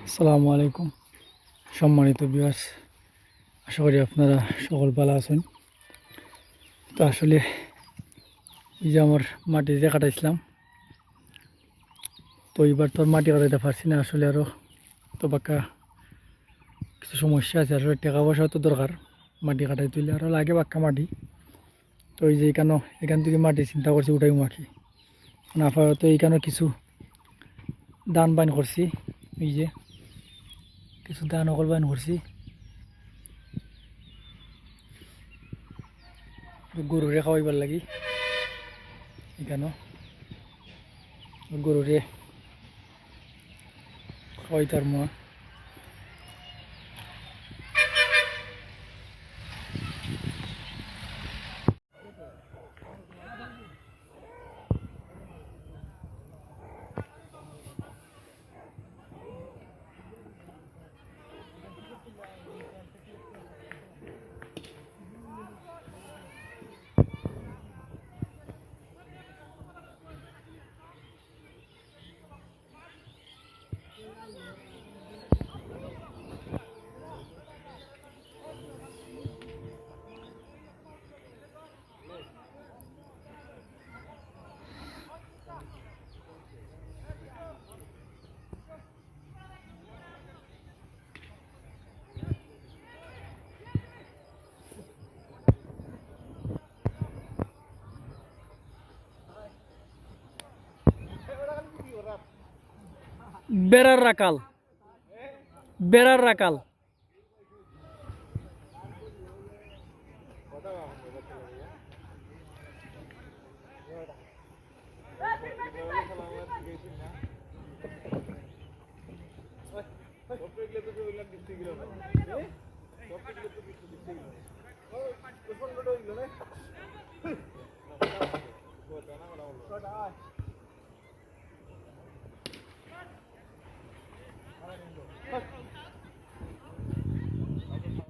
আসসালামু আলাইকুম সম্মানিত ভিউয়ার্স, আশা করি আপনারা সকল ভালো আছেন। তো আসলে এই যে আমার মাটি যে কাটাইছিলাম, তো এইবার তো আর মাটি কাটাইতে পারছি না। আসলে আরও তো বাক্কা কিছু সমস্যা আছে, আসলে টাকা পয়সা তো দরকার। মাটি কাটাই তুলে আরও লাগে বাক্কা মাটি। তো এই যে এখান থেকে মাটি চিন্তা করছি উঠাই মাখি না পাওয়া, তো এইখানে কিছু দান বাইন করছি। এই যে কিছু দান অকল বাইন করছি গরুরে খাওয়াইবার লাগি। এখানে গরুরে খাওয়াইতার মা বেড়ার রাকাল বেড়ার রাকাল।